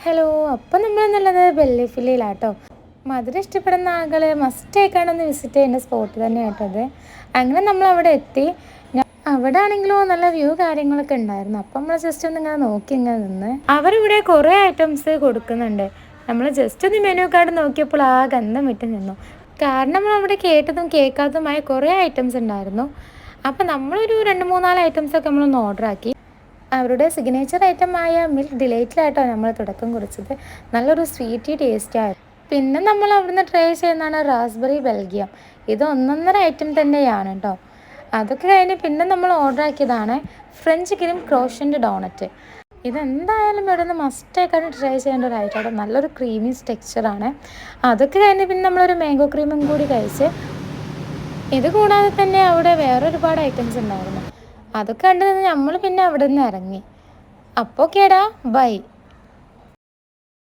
Hello, അപ്പം നമ്മളെന്നുള്ളത് ബെല്ലിഫില്ലയിലാട്ടോ. മധുരം ഇഷ്ടപ്പെടുന്ന ആളുകൾ മസ്റ്റായിക്കാണ്ടൊന്ന് വിസിറ്റ് ചെയ്യേണ്ട സ്പോട്ട് തന്നെ കേട്ടത്. അങ്ങനെ നമ്മൾ അവിടെ എത്തി. അവിടെ ആണെങ്കിലോ നല്ല വ്യൂ കാര്യങ്ങളൊക്കെ ഉണ്ടായിരുന്നു. അപ്പം നമ്മൾ ജസ്റ്റ് ഒന്ന് ഇങ്ങനെ നോക്കി ഇങ്ങനെ നിന്ന്. അവരിവിടെ കുറേ ഐറ്റംസ് കൊടുക്കുന്നുണ്ട്. നമ്മൾ ജസ്റ്റ് ഒന്ന് മെനു കാർഡ് നോക്കിയപ്പോൾ ആ ഗന്ധം വിട്ട് നിന്നു. കാരണം നമ്മൾ അവിടെ കേട്ടതും കേൾക്കാത്തതുമായ കുറേ ഐറ്റംസ് ഉണ്ടായിരുന്നു. അപ്പം നമ്മളൊരു 2-3-4 ഐറ്റംസൊക്കെ നമ്മളൊന്ന് ഓർഡർ ആക്കി. അവരുടെ സിഗ്നേച്ചർ ഐറ്റമായ മിൽക്ക് ഡിലൈറ്റിലായിട്ടോ നമ്മൾ തുടക്കം കുറിച്ചത്. നല്ലൊരു സ്വീറ്റി ടേസ്റ്റായിരുന്നു. പിന്നെ നമ്മൾ അവിടുന്ന് ട്രൈ ചെയ്യുന്നതാണ് റാസ്ബെറി ബെൽഗിയം. ഇത് ഒന്നൊന്നര ഐറ്റം തന്നെയാണ് കേട്ടോ. അതൊക്കെ കഴിഞ്ഞ് പിന്നെ നമ്മൾ ഓർഡർ ആക്കിയതാണ് ഫ്രഞ്ച് ക്രീം ക്രോഷൻ്റ് ഡോണറ്റ്. ഇതെന്തായാലും ഇവിടെ നിന്ന് മസ്റ്റായിക്കാണ്ട് ട്രൈ ചെയ്യേണ്ട ഒരു ഐറ്റമാണ്. നല്ലൊരു ക്രീമി ടെക്സ്ചറാണ്. അതൊക്കെ കഴിഞ്ഞ് പിന്നെ നമ്മളൊരു മാംഗോ ക്രീമും കൂടി കഴിച്ച്. ഇത് കൂടാതെ തന്നെ അവിടെ വേറെ ഒരുപാട് ഐറ്റംസ് ഉണ്ടായിരുന്നു. അതൊക്കെ കണ്ടു നമ്മൾ പിന്നെ അവിടെ നിന്ന് ഇറങ്ങി. അപ്പോൾ കേടാ ബൈ.